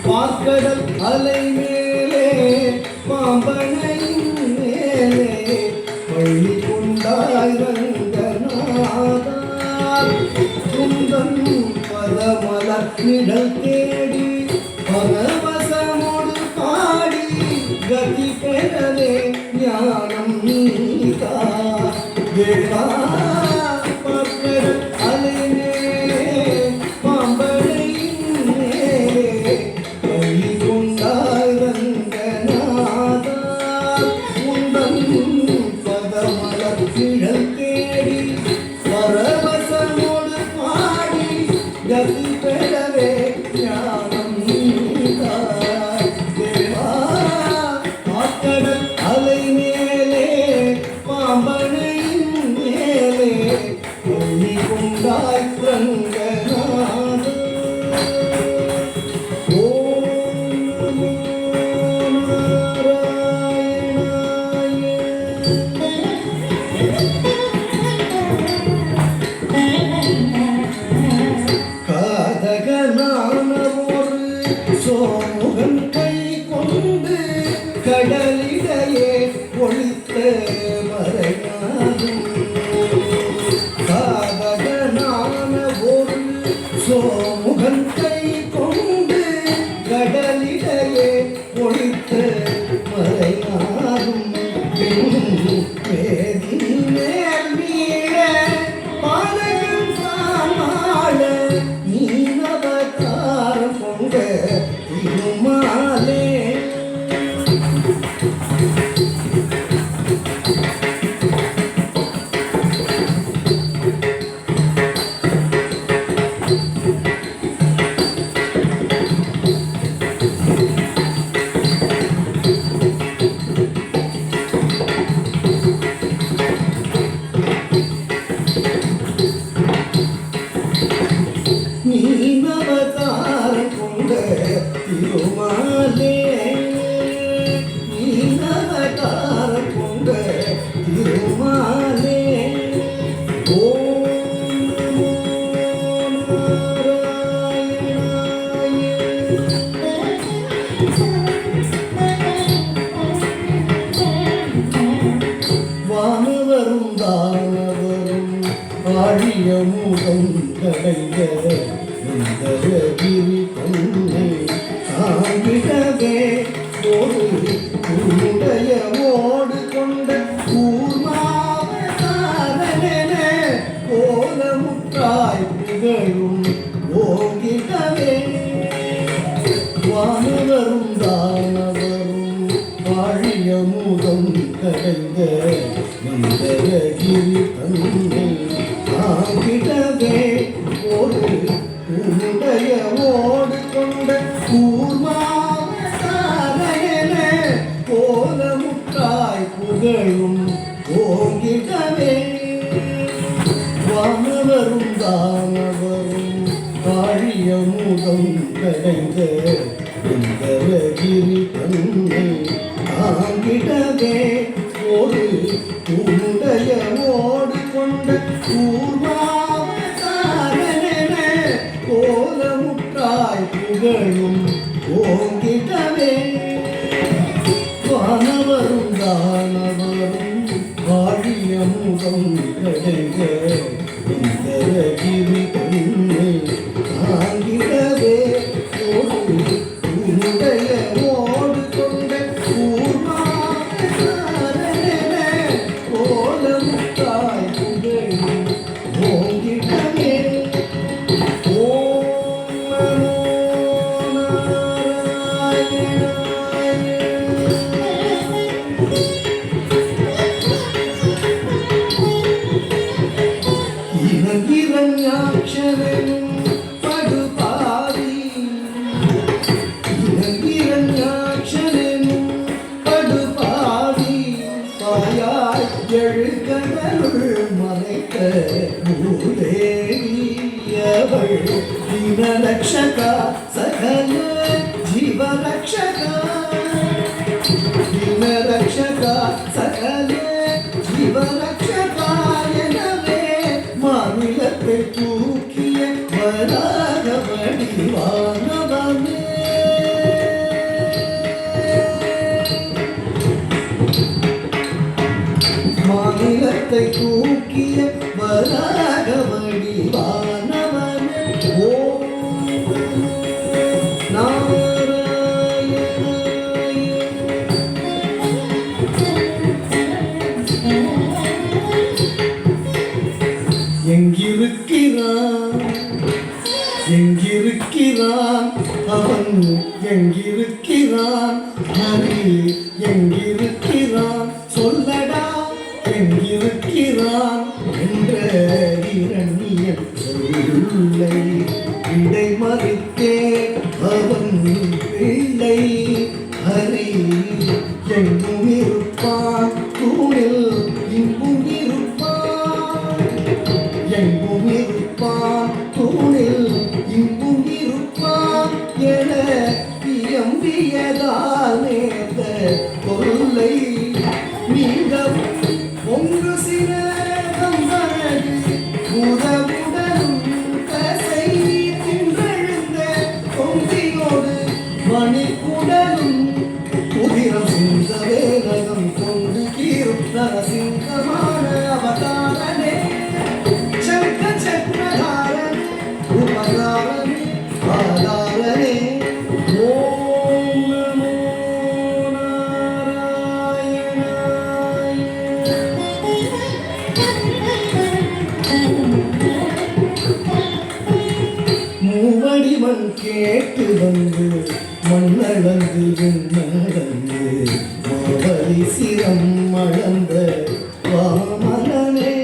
பாக்கடல் அலை மேலே பாம்பனையின் மேலே பள்ளி கொண்டாய் ரங்கநாதா குந்தன் பதமலர் நிழல் தேடி பரவசமோடு பாடி கதி பெறவே ஞானம் நீதா வேளா பாக்கடல் அலை மேலே பாம்பனையின் மேலே பள்ளி கொண்டாய் ரங்கநாதா குந்தன் பதமலர் நிழல் தேடி பரவசமோடு பாடி கதி பெறவே ஞானம் நீதா தேவா பாக்கடல் அலை மேலே பாம்பனையின் மேலே பள்ளி கொண்டாய் ரங்கநாதா. ஓம் நமோ காதகனான ஒரு சோமுகன் கை கொண்டு கடலிடையே ஒளித்த மறையாகும். காதகனான ஒரு சோமுகன் கை கொண்டு கடலிடையே ஒளித்த மறையாகும். வேதி மேல் வீழ பாதகம் சாமாள நீனவதாரம் கொண்ட திருமாலே நீனவதாரம் கொண்ட திருமாலே நீனவதாரம் கொண்ட திருமாலே. ஓம் நமோ வானவரும் தானவரும் வாழிய மூலம் கடைந்த கிரி தன்னை சாங்கிடவே ஒரு உன்னுடைய ஓடு கொண்ட கூர்மாவதாரனென கோலமுற்றாய் புகழும் ஓங்கிடவே. வானவரும் தானவரும் வாழிய மூலம் கடைந்த கிரி தன்னை சாங்கிடவே ஒரு உன்னுடைய ஓடு கொண்ட கூர்மாவதாரனென கோலமுற்றாய் புகழும் ஓங்கிடவே. வானவரும் தானவரும் வாழிய மூலம் கடைந்த கிரி தன்னை தாங்கிடவே ஒரு உன்னுடைய ஓடு கொண்ட கூர்மாவதாரனென கோலமுற்றாய் புகழும் ஓங்கிடவே. வானவரும் தானவரும் வாழிய மூலம் கடைந்த கிரி தன்னை தாங்கிடவே ஒரு உன்னுடைய ஓடு கொண்ட கூர்மாவதாரனென கோலமுற்றாய் புகழும் ஓங்கிடவே. ஓம் இரண்யாட்சரனும் படுபாவி இரண்யாட்சரனும் படுபாவி பாயாய் எழுகடலுள் மறைக்க பூதேவி அவள் தீனரக்ஷகா சகல ஜீவரக்ஷகா தீனரக்ஷகா சகல ஜீவரக்ஷகா எனவே மாநிலத்தை தூக்கிய வராக வடிவானவனே மாநிலத்தை தூக்கிய வராக வடிவானவனே ஓம் எங்கிருக்கிறான் அவன் எங்கிருக்கிறான் ஹரி எங்கிருக்கிறான் சொல்லடா எங்கிருக்கிறான் என்ற இரண்யன் சொல்லை இடை மறித்தே அவன் பிள்ளை ஹரி எங்கும் இருப்பான் தூணில் இங்கும் இருப்பான் எங்கும் இருப்பான் தூணில் இங்கும் இருப்பான் என எம்பியதால் நேர்ந்த கொல்லை மீண்டும் ஒன்று சிறகம் வரது உதவுடனும் கசை தின்றெழுந்த கொங்கியோடு மணிக்குடலும் உதிரம் சிந்த வேலகம் கொண்டு கீரும் நரசிங்கமான அவதாரனே சங்க சக்கரதாரன் உபகாரனே ஆதாரனே ஓம் நமோ மூவடிவன் கேட்டு வந்து மண்ணளந்து விண்ணடந்து மாவலி சிரம் அளந்த வாமனனே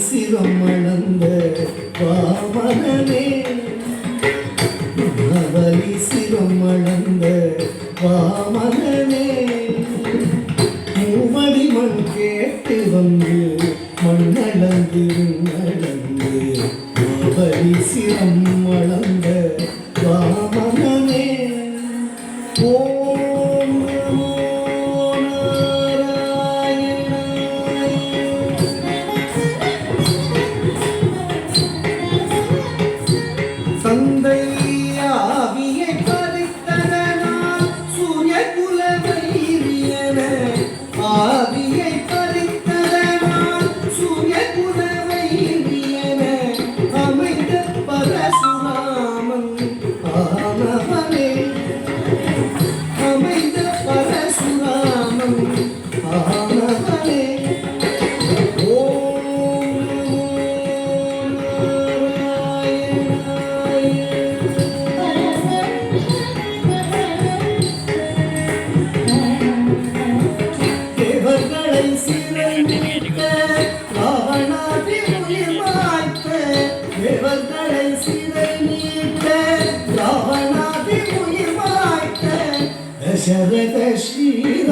சிரமணந்த வாமனனே அவலி சிரமணந்த வாமனனே மூவடி மண் கேட்டு வந்து மண்ணளந்து நடந்து அவலி சிரம் அளந்த வாமனனே ஓம் நமோ ஆவியை பறித்ததனால் சூரிய குலவைரியன ஆவியை பறித்ததனால் சூரிய குலவை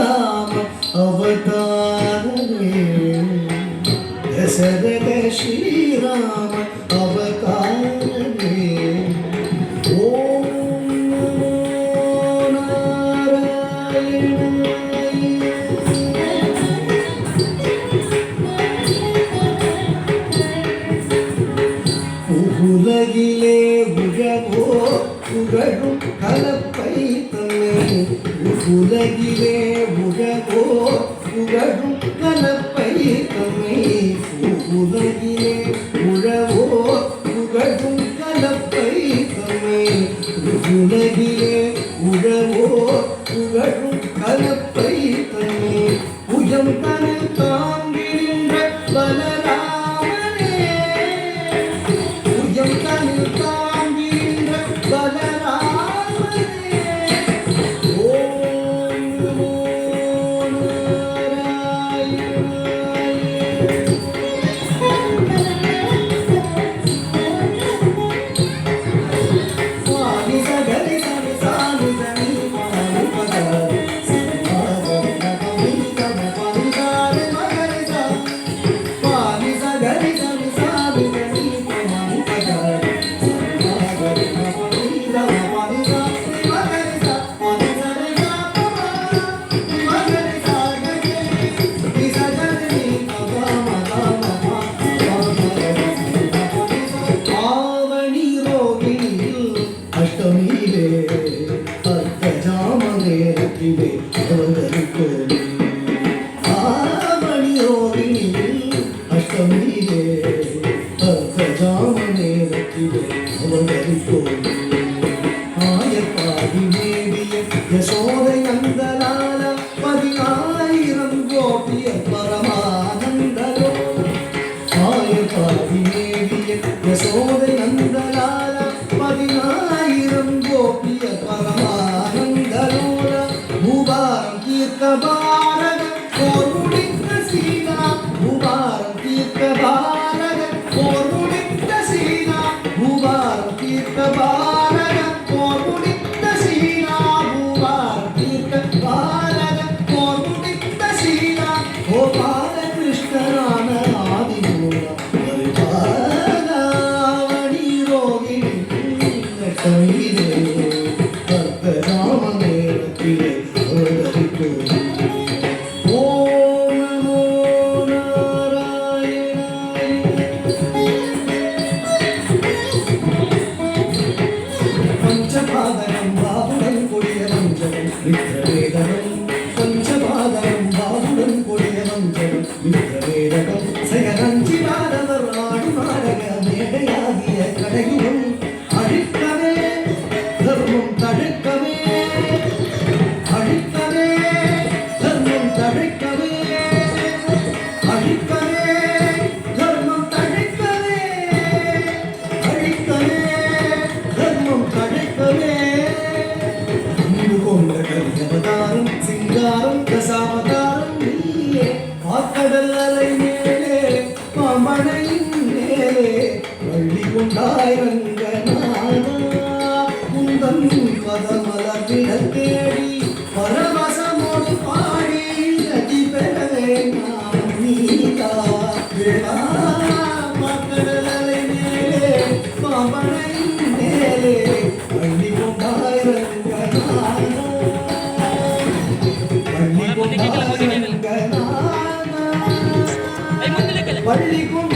ಶ್ರೀರಾಮ ಅವತಾರವೇ ದಶರಥ ಶ್ರೀರಾಮ ಅವತಾರವೇ ಓಂ உலகிலே உழவோ புகழும் கலப்பை தன்னை உலகிலே உழவோ புகழும் கலப்பை தன்னை உலகிலே உழவோ புகழும் கலப்பை தன்னை உலகிலே உழவோ புகழும் கலப்பை தன்னை புயம் தனி தாங்கின்ற பலராமனே புயம் தனி தாங்கின்ற பலராமனே ஓம் நமோ அஷ்டமியிலே அர்த்தஜாமலே ரத்திலே அவதரித்தோம் ஆவணி ரோகிணியில் அஷ்டமியிலே அர்த்தஜாமலே ரத்திலே அவதரித்தோம் ஆயப்பாடி மேவிய யசோதை நந்தலால 10,000 கோபிய பரமானந்தலோ ஆயப்பாடி மேவிய யசோதை நந்தலால 10,000 கோபிய பரமானந்தலோல பூபாரம் தீர்க்க பாரத போர் முடித்த சீதா பூபாரம் தீர்க்க பாரத போர் முடித்த சீதா பூபாரம் தீர்க்க பாரத போர் முடித்த சீதா பூபாரம் தீர்க்க பாரத போர் முடித்த சீதா கோபால கிருஷ்ணரான ஆதிமூல பரிபாலாவணி ரோகிணி கவிதே அர்த்தராமனே ரத்திலே அவதரித்தோம் ஓம் நமோ நாராயணாய பஞ்சபாதனம் பாபுடன் கொடிய வஞ்சனம் மித்திரவேதனம் பஞ்சபாதனம் பாபுடன் கொடிய வஞ்சனம் மித்திரவேதனம் சயரஞ்சி பாரதர் ஆடு நாடக மேடையாகிய கடையுடன் அழிக்கவே தர்மம் தழைக்கவே அழிக்கவே தர்மம் தழைக்கவே அழிக்கவே தர்மம் தழைக்கவே அழிக்கவே தர்மம் தழைக்கவே அன்பு கொண்ட கலியவதாரம் சிங்காரம் தசாவதாரம் நீயே ஆக்கடல் அலை மேலே மாமழையின் மேலே வள்ளி கொண்டாய் ரங்கநாதா குந்தன் பதமலர்விட தேடி பரவசமோடு பாடி நதி பெறவே நாம் நீதா வேளா ஆக்கடல் அலை மேலே மாமழையின் மேலே வள்ளி கொண்டாய் ரங்கநாதா வள்ளி கொண்டாய் ரங்கநாதா வள்ளி கொண்டாய்